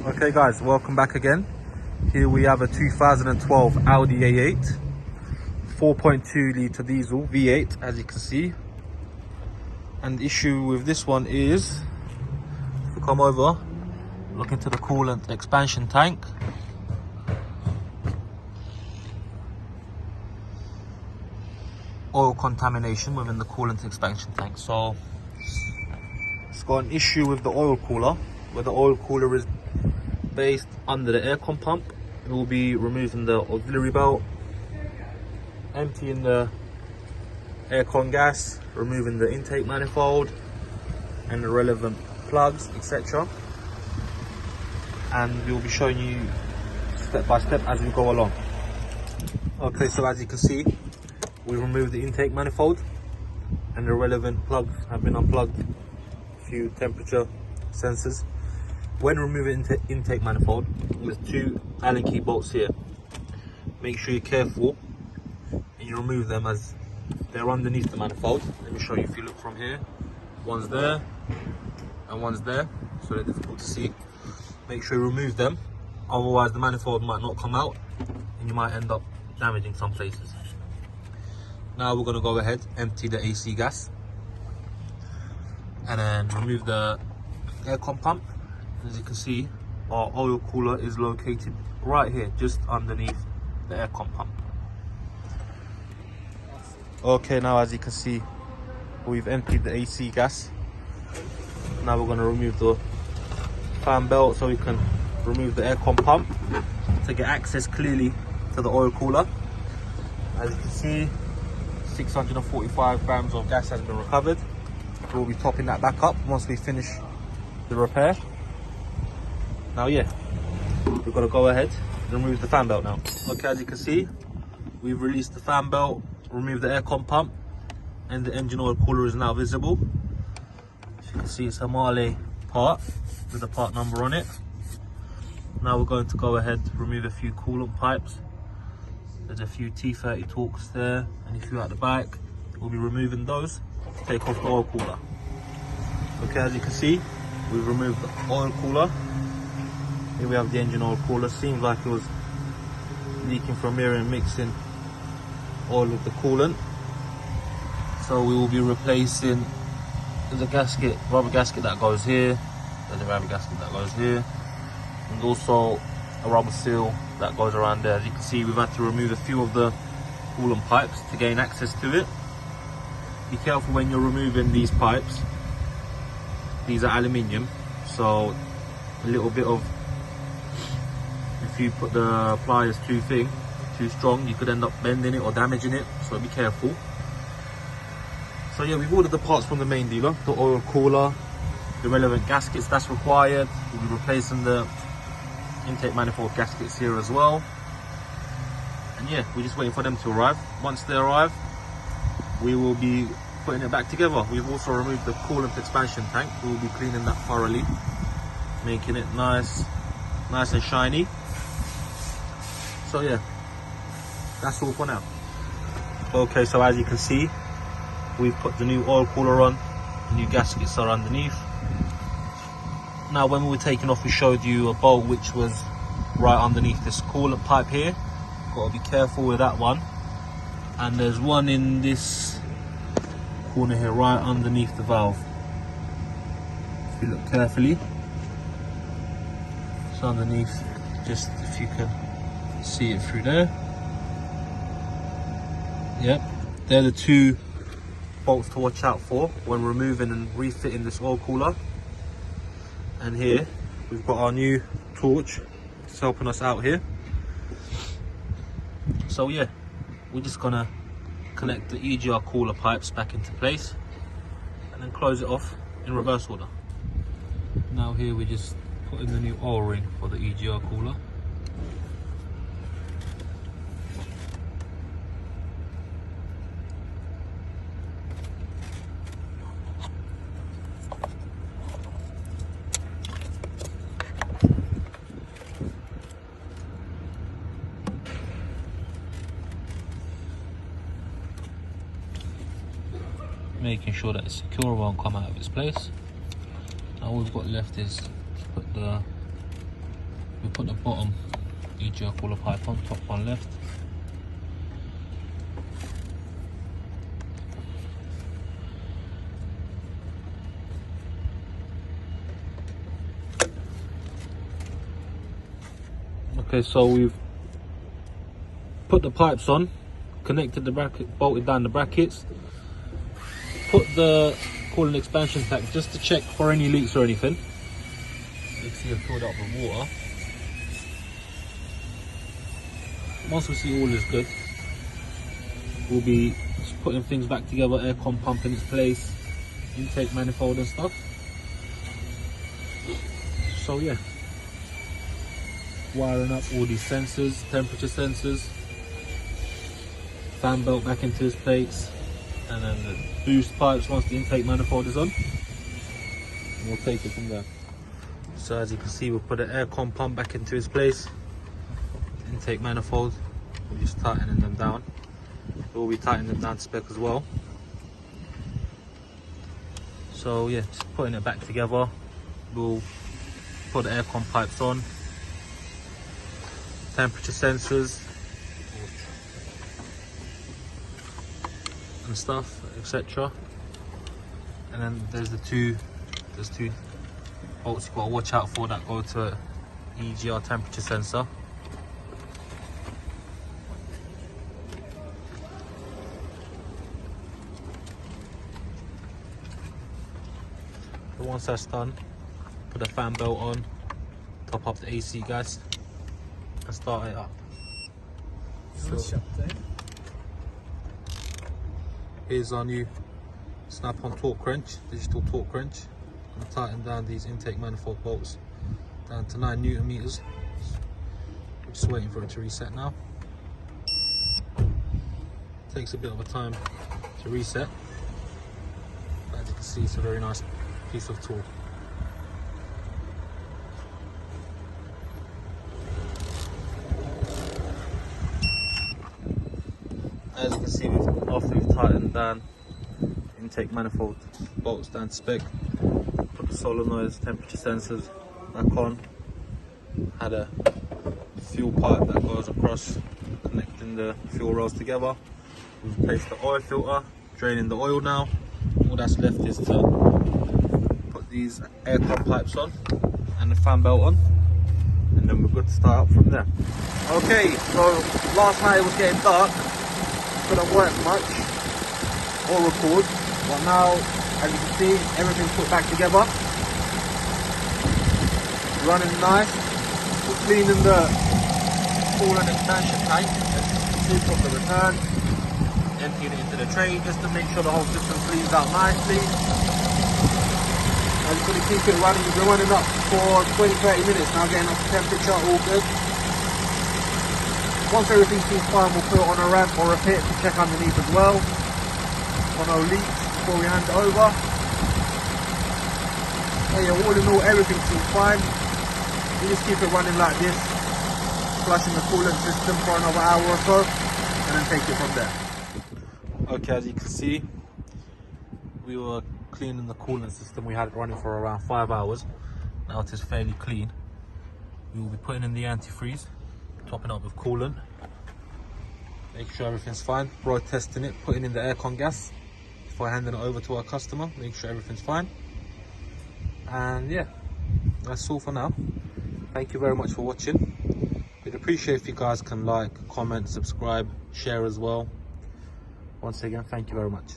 Okay guys, welcome back again. Here we have a 2012 Audi A8 4.2 litre diesel V8, as you can see. And the issue with this one is, if we come over, look into the coolant expansion tank. Oil contamination within the coolant expansion tank. So it's got an issue with the oil cooler, where the oil cooler is based under the aircon pump. We'll be removing the auxiliary belt, emptying the aircon gas, removing the intake manifold and the relevant plugs, etc. And we'll be showing you step by step as we go along. Okay, so as you can see, we removed the intake manifold and the relevant plugs have been unplugged. A few temperature sensors. When removing intake manifold, there's two Allen key bolts here. Make sure you're careful and you remove them as they're underneath the manifold. Let me show you. If you look from here, one's there and one's there, so they're difficult to see. Make sure you remove them, otherwise the manifold might not come out and you might end up damaging some places. Now we're going to go ahead, empty the AC gas and then remove the aircon pump. As you can see, our oil cooler is located right here, just underneath the aircon pump. Okay, now as you can see, we've emptied the AC gas. Now we're going to remove the fan belt so we can remove the aircon pump to get access clearly to the oil cooler. As you can see, 645 grams of gas has been recovered. We'll be topping that back up once we finish the repair. Now yeah, we've got to go ahead and remove the fan belt now. Okay, as you can see, we've released the fan belt, removed the aircon pump, and the engine oil cooler is now visible. As you can see, it's a Marley part with a part number on it. Now we're going to go ahead, remove a few coolant pipes. There's a few T30 Torques there and a few at the back. We'll be removing those to take off the oil cooler. Okay, as you can see, we've removed the oil cooler. Here we have the engine oil cooler. Seems like it was leaking from here and mixing oil with the coolant. So we will be replacing the gasket, rubber gasket that goes here. There's a rubber gasket that goes here. And also a rubber seal that goes around there. As you can see, we've had to remove a few of the coolant pipes to gain access to it. Be careful when you're removing these pipes. These are aluminium, so a little bit of, if you put the pliers too strong, you could end up bending it or damaging it, so be careful. So yeah, we've ordered the parts from the main dealer, the oil cooler, the relevant gaskets that's required. We'll be replacing the intake manifold gaskets here as well. And yeah, we're just waiting for them to arrive. Once they arrive, we will be putting it back together. We've also removed the coolant expansion tank. We will be cleaning that thoroughly, making it nice and shiny. So yeah, that's all for now. Okay, so as you can see, we've put the new oil cooler on, the new gaskets are underneath. Now when we were taking off, we showed you a bolt which was right underneath this coolant pipe here. Got to be careful with that one. And there's one in this corner here, right underneath the valve. If you look carefully, it's underneath, just if you can see it through there. Yep, they're the two bolts to watch out for when removing and refitting this oil cooler. And here we've got our new torch, it's helping us out here. So yeah, we're just gonna connect the EGR cooler pipes back into place and then close it off in reverse order. Now here we just put in the new oil ring for the EGR cooler. Making sure that it's secure, won't come out of its place. Now all we've got left is to put the we put the bottom EGR cooler pipe on, top one left. Okay, so we've put the pipes on, connected the bracket, bolted down the brackets, put the coolant expansion tank just to check for any leaks or anything. You can see I've filled it up with water. Once we see all is good, we'll be just putting things back together, aircon pump in its place, intake manifold and stuff. So yeah, wiring up all these sensors, temperature sensors, fan belt back into its place, and then the boost pipes once the intake manifold is on, and we'll take it from there. So as you can see, we'll put an aircon pump back into its place, intake manifold, we're just tightening them down. We'll be tightening them down to spec as well. So yeah, just putting it back together. We'll put the aircon pipes on, temperature sensors and stuff, etc. And then there's two bolts you've got to watch out for that go to EGR temperature sensor. But once that's done, put the fan belt on, top up the AC gas and start it up. So, here's our new snap-on torque wrench, digital torque wrench. I'm going to tighten down these intake manifold bolts down to 9 Newton meters. We're just waiting for it to reset now. Takes a bit of a time to reset, but as you can see, it's a very nice piece of tool. As you can see, after we've tightened down intake manifold bolts down to spec, put the solenoids, temperature sensors back on, had a fuel pipe that goes across connecting the fuel rails together. We've replaced the oil filter, draining the oil now. All that's left is to put these aircon pipes on and the fan belt on, and then we're good to start up from there. Okay, so last night it was getting dark, couldn't work much or record, but now as you can see everything's put back together, running nice. We're cleaning the coolant expansion tank, as you can see from the return, emptying it into the tray just to make sure the whole system cleans out nicely. I'm just going to keep it running. We've been running up for 20-30 minutes now, getting up to temperature, all good. Once everything seems fine, we'll put it on a ramp or a pit to check underneath as well for no leaks before we hand it over. So yeah, all in all, everything seems fine. We just keep it running like this, flushing the coolant system for another hour or so, and then take it from there. Okay, as you can see, we were cleaning the coolant system. We had it running for around 5 hours. Now it is fairly clean. We will be putting in the antifreeze, topping up with coolant, make sure everything's fine, road testing it, putting in the aircon gas before handing it over to our customer, make sure everything's fine. And yeah, that's all for now. Thank you very much for watching. We'd appreciate if you guys can like, comment, subscribe, share as well. Once again, thank you very much.